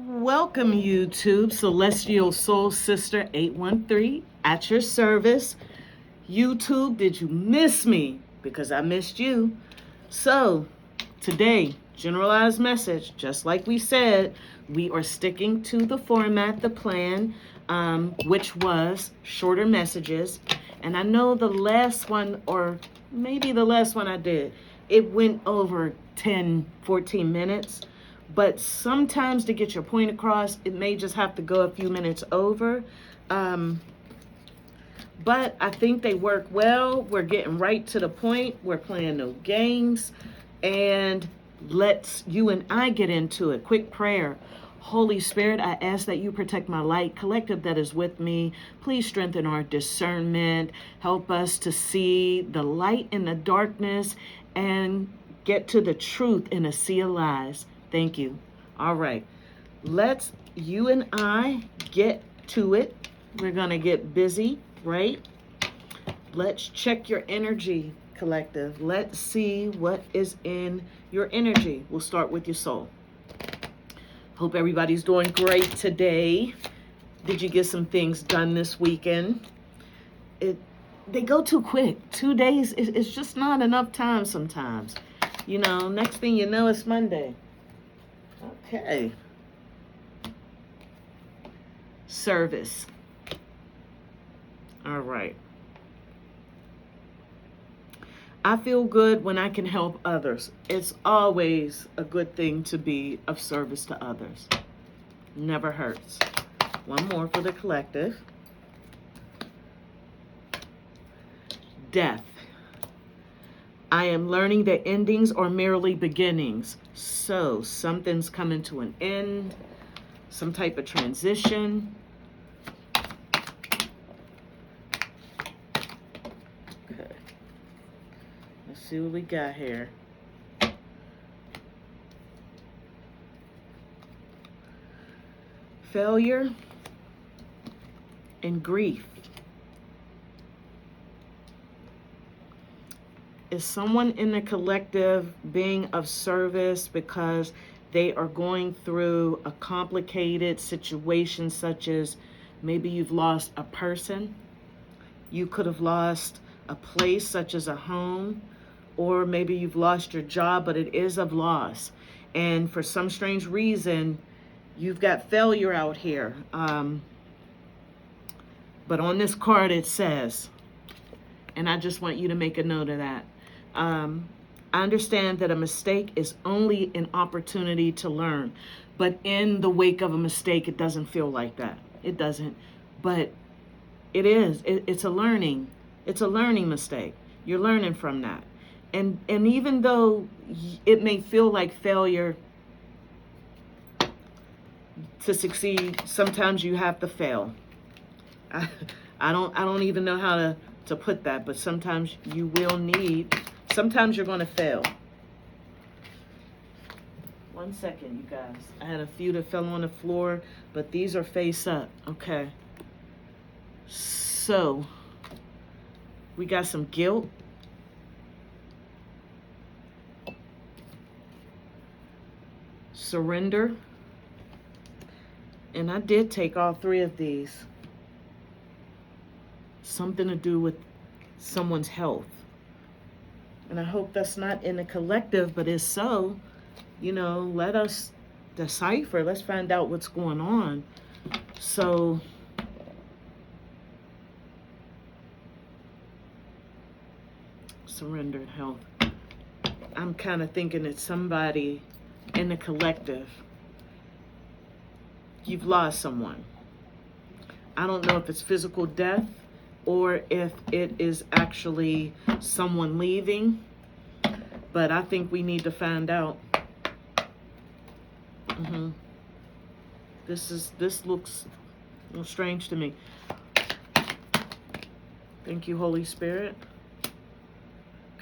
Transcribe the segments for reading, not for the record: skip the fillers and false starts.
Welcome, YouTube. Celestial Soul Sister 813 at your service. YouTube, did you miss me? Because I missed you. So, today, generalized message, just like we said, we are sticking to the format, the plan, which was shorter messages. And I know the last one, or maybe the last one I did, it went over 10, 14 minutes. But sometimes to get your point across, it may just have to go a few minutes over. But I think they work well. We're getting right to the point. We're playing no games. And let's you and I get into it. Quick prayer. Holy Spirit, I ask that you protect my light collective that is with me. Please strengthen our discernment. Help us to see the light in the darkness and get to the truth in a sea of lies. Thank you. All right. Let's you and I get to it. We're going to get busy, right? Let's check your energy, collective. Let's see what is in your energy. We'll start with your soul. Hope everybody's doing great today. Did you get some things done this weekend? They go too quick. 2 days is just not enough time sometimes. You know, next thing you know, it's Monday. Okay. Service. All right. I feel good when I can help others. It's always a good thing to be of service to others. Never hurts. One more for the collective. Death. I am learning that endings are merely beginnings. So something's coming to an end, some type of transition. Okay. Let's see what we got here. Failure and grief. Is someone in the collective being of service because they are going through a complicated situation, such as maybe you've lost a person, you could have lost a place such as a home, or maybe you've lost your job, but it is of loss. And for some strange reason, you've got failure out here. But on this card it says, and I just want you to make a note of that, I understand that a mistake is only an opportunity to learn. But in the wake of a mistake, it doesn't feel like that. It doesn't. But it is. It's a learning. It's a learning mistake. You're learning from that. And even though it may feel like failure, to succeed, sometimes you have to fail. I don't even know how to put that, but sometimes you will need. Sometimes you're going to fail. 1 second, you guys. I had a few that fell on the floor, but these are face up. Okay. So, we got some guilt. Surrender. And I did take all three of these. Something to do with someone's health. And I hope that's not in the collective, but if so, you know, let us decipher. Let's find out what's going on. So, surrendered health. I'm kind of thinking it's somebody in the collective. You've lost someone. I don't know if it's physical death or if it is actually someone leaving, but I think we need to find out. This looks a little strange to me. Thank you, Holy Spirit.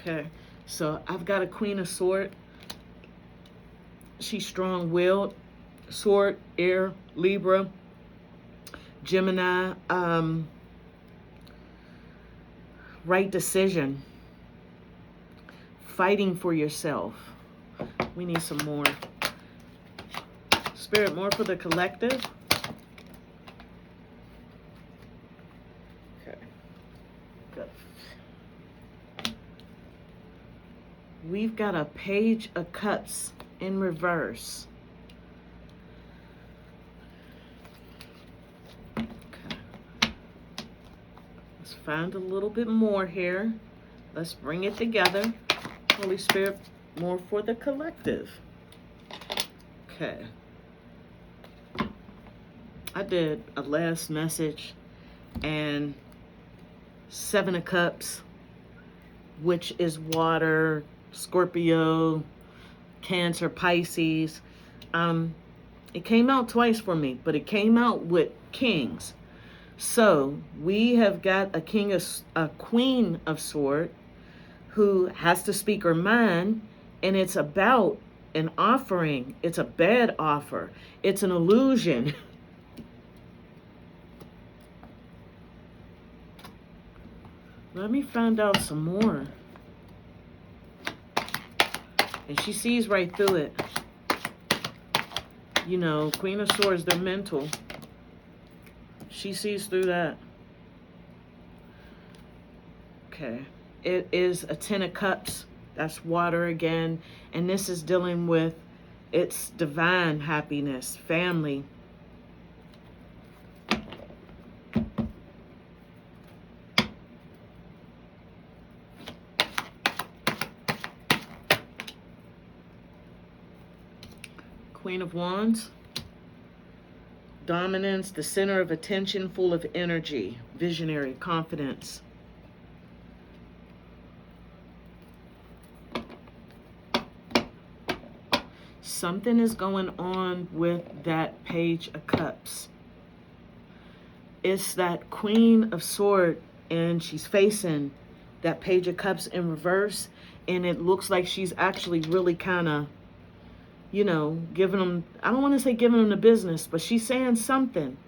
Okay, so I've got a Queen of Swords. She's strong-willed. Sword, air, Libra, Gemini, right decision, fighting for yourself. We need some more. Spirit, more for the collective. Okay. Good. We've got a Page of Cups in reverse. Okay. Let's find a little bit more here. Let's bring it together. Holy Spirit, more for the collective. Okay. I did a last message and 7 of Cups, which is water, Scorpio, Cancer, Pisces. It came out twice for me, but it came out with kings. So we have got a Queen of Swords who has to speak her mind, and it's about an offering. It's a bad offer. It's an illusion. Let me find out some more. And she sees right through it. You know, Queen of Swords, they're mental. She sees through that. Okay. It is a 10 of Cups. That's water again. And this is dealing with its divine happiness, family. Queen of Wands. Dominance, the center of attention, full of energy, visionary, confidence. Something is going on with that Page of Cups. It's that Queen of Swords, and she's facing that Page of Cups in reverse, and it looks like she's actually really kind of, you know, giving them, I don't want to say giving them the business, but she's saying something.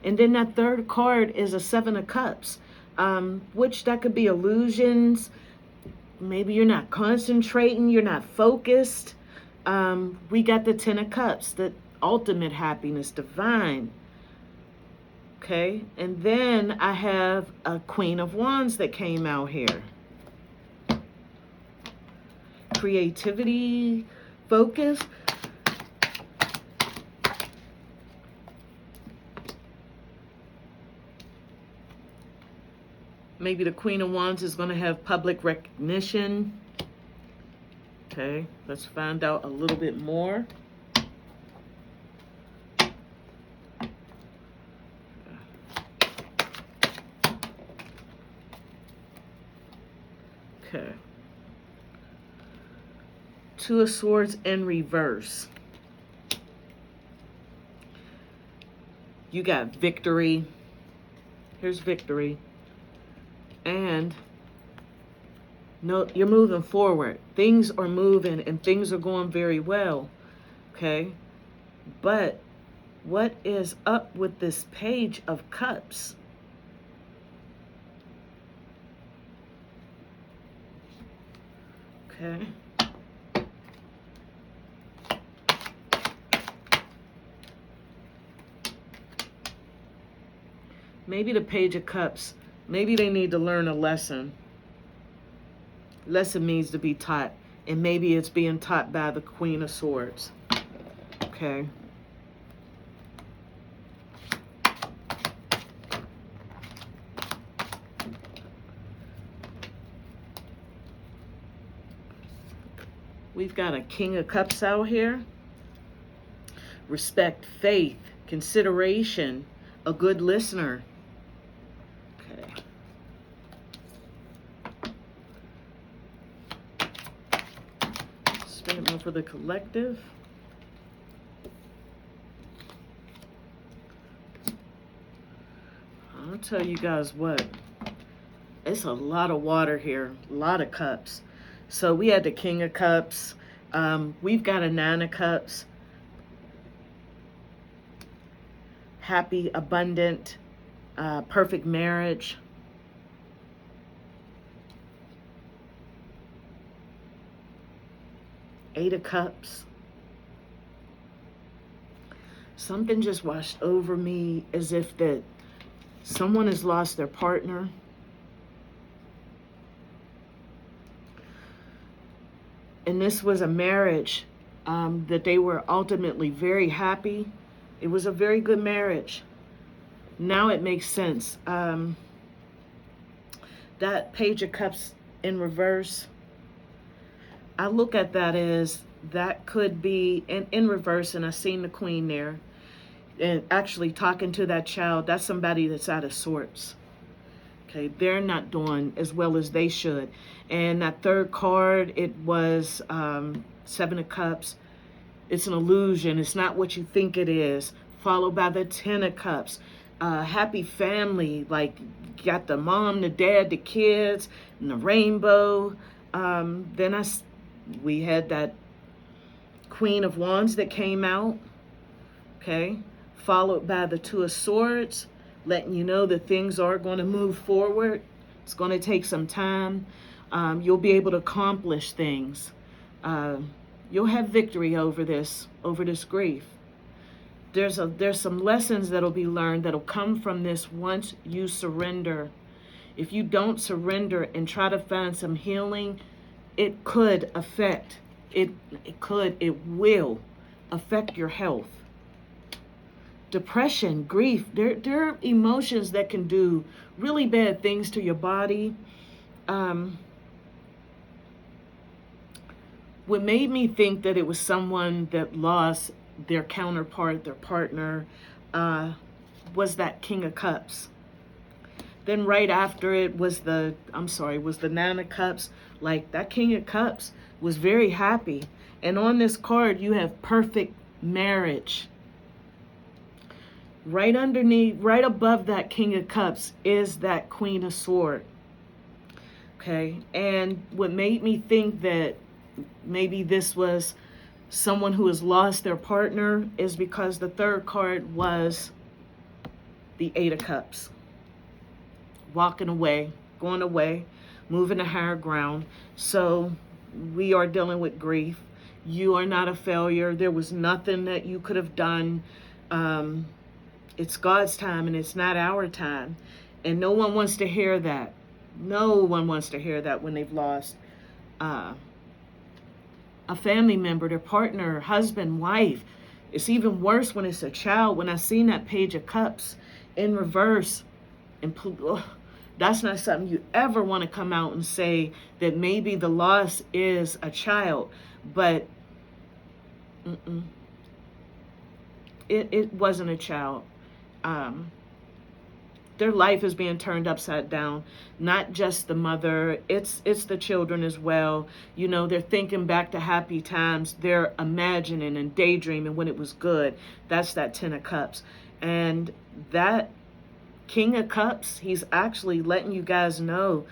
And then that third card is a 7 of Cups, which that could be illusions. Maybe you're not concentrating, you're not focused. We got the 10 of Cups, the ultimate happiness, divine. Okay, and then I have a Queen of Wands that came out here. Creativity, focus. Maybe the Queen of Wands is going to have public recognition. Okay, let's find out a little bit more. Okay. 2 of Swords in reverse. You got victory. Here's victory. And no, you're moving forward. Things are moving and things are going very well. Okay. But what is up with this Page of Cups? Okay. Maybe the Page of Cups, maybe they need to learn a lesson. Lesson needs to be taught. And maybe it's being taught by the Queen of Swords. Okay. We've got a King of Cups out here. Respect, faith, consideration, a good listener. Okay. Statement for the collective. I'll tell you guys what. It's a lot of water here, a lot of cups. So we had the King of Cups. We've got a 9 of Cups. Happy, abundant, perfect marriage. Eight of Cups. something just washed over me as if that someone has lost their partner. And this was a marriage that they were ultimately very happy. It was a very good marriage. Now it makes sense. That Page of Cups in reverse, I look at that as that could be in reverse, and I seen the Queen there. And actually talking to that child, that's somebody that's out of sorts. Okay, they're not doing as well as they should. And that third card, it was Seven of Cups. It's an illusion. It's not what you think it is. Followed by the Ten of Cups. Happy family, like got the mom, the dad, the kids, and the rainbow. Then we had that Queen of Wands that came out. Okay, followed by the Two of Swords, letting you know that things are going to move forward. It's going to take some time. You'll be able to accomplish things. You'll have victory over this grief. There's some lessons that'll be learned that'll come from this once you surrender. If you don't surrender and try to find some healing, it could affect, it will affect your health. Depression, grief, there are emotions that can do really bad things to your body. What made me think that it was someone that lost their counterpart, their partner, was that King of Cups. Then right after it was the Nine of Cups. Like that King of Cups was very happy. And on this card, you have perfect marriage. Right underneath, right above that King of Cups is that Queen of Swords. Okay, and what made me think that maybe this was someone who has lost their partner is because the third card was the Eight of Cups. Walking away, going away, moving to higher ground. So we are dealing with grief. You are not a failure. There was nothing that you could have done. It's God's time and it's not our time. And no one wants to hear that. No one wants to hear that when they've lost a family member, their partner, husband, wife. It's even worse when it's a child. When I seen that Page of Cups in reverse, and that's not something you ever want to come out and say that maybe the loss is a child, but it wasn't a child. Their life is being turned upside down. Not just the mother, it's the children as well. You know, they're thinking back to happy times. They're imagining and daydreaming when it was good. That's that Ten of Cups. And that King of Cups, he's actually letting you guys know,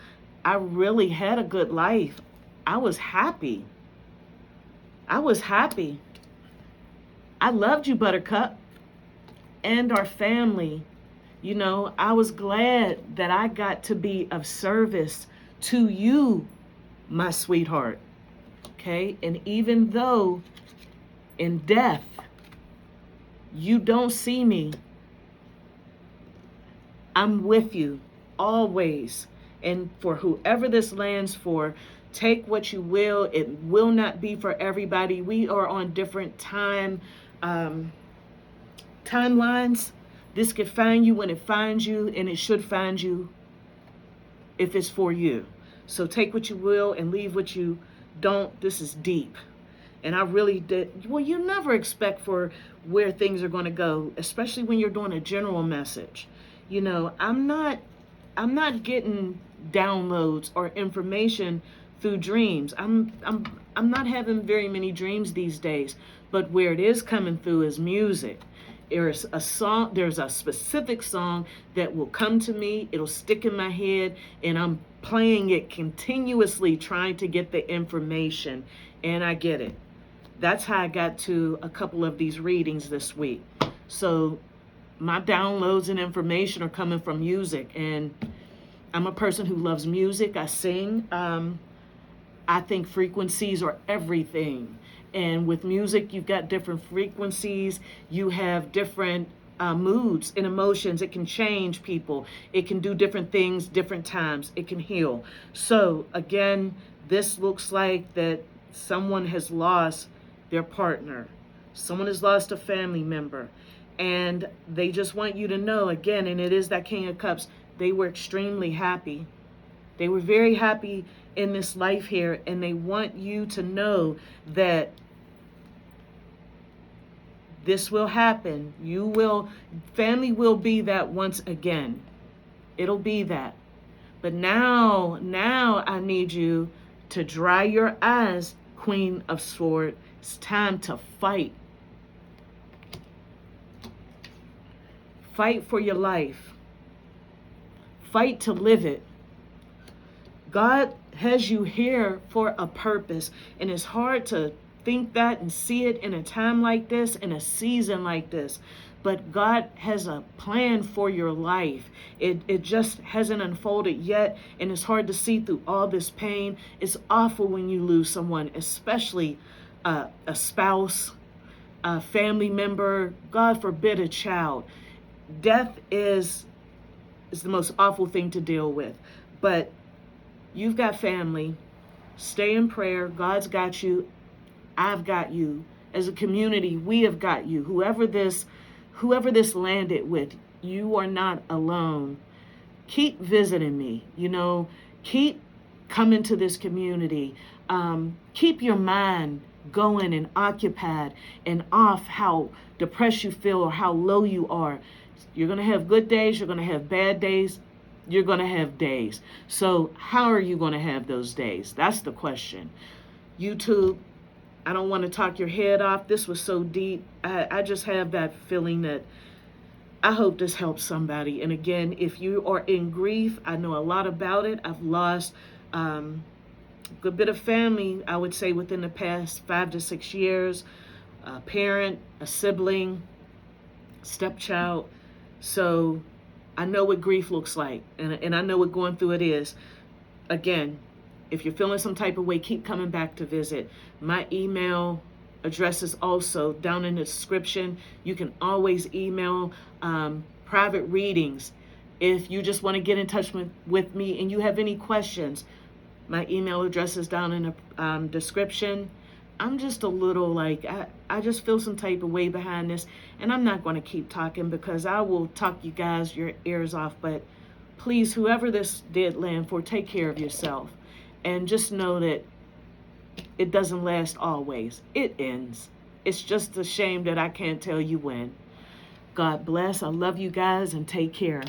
I really had a good life. I was happy. I was happy. I loved you, Buttercup, and our family. You know, I was glad that I got to be of service to you, my sweetheart. Okay? And even though in death you don't see me, I'm with you always. And for whoever this lands for, take what you will. It will not be for everybody. We are on different timelines. This could find you when it finds you, and it should find you if it's for you. So take what you will and leave what you don't. This is deep. And I really did. Well, you never expect for where things are going to go, especially when you're doing a general message. You know, I'm not getting downloads or information through dreams. I'm not having very many dreams these days, but where it is coming through is music. There's a specific song that will come to me, it'll stick in my head, and I'm playing it continuously, trying to get the information, and I get it. That's how I got to a couple of these readings this week. So my downloads and information are coming from music, and I'm a person who loves music. I sing. I think frequencies are everything. And with music, you've got different frequencies. You have different moods and emotions. It can change people. It can do different things, different times. It can heal. So again, this looks like that someone has lost their partner. Someone has lost a family member. And they just want you to know, again, and it is that King of Cups, they were extremely happy. They were very happy in this life here, and they want you to know that this will happen. Family will be that once again. It'll be that. But now I need you to dry your eyes, Queen of Swords. It's time to fight. Fight for your life. Fight to live it. God has you here for a purpose, and it's hard to think that and see it in a time like this, in a season like this. But God has a plan for your life. It just hasn't unfolded yet, and it's hard to see through all this pain. It's awful when you lose someone, especially a spouse, a family member, God forbid a child. Death is the most awful thing to deal with. But you've got family. Stay in prayer. God's got you. I've got you. As a community, we have got you. Whoever this landed with, you are not alone. Keep visiting me. Keep coming to this community. Keep your mind going and occupied and off how depressed you feel or how low you are. You're going to have good days. You're going to have bad days. You're going to have days. So how are you going to have those days? That's the question. YouTube, I don't want to talk your head off. This was so deep. I just have that feeling that I hope this helps somebody. And again, if you are in grief, I know a lot about it. I've lost a good bit of family, I would say, within the past 5 to 6 years. A parent, a sibling, stepchild. So I know what grief looks like, and I know what going through it is. Again, if you're feeling some type of way, keep coming back to visit. My email address is also down in the description. You can always email private readings. If you just want to get in touch with me and you have any questions, my email address is down in the description. I'm just a little I just feel some type of way behind this, and I'm not going to keep talking because I will talk you guys your ears off. But please, whoever this did land for, take care of yourself, and just know that it doesn't last always. It ends. It's just a shame that I can't tell you when. God bless. I love you guys, and take care.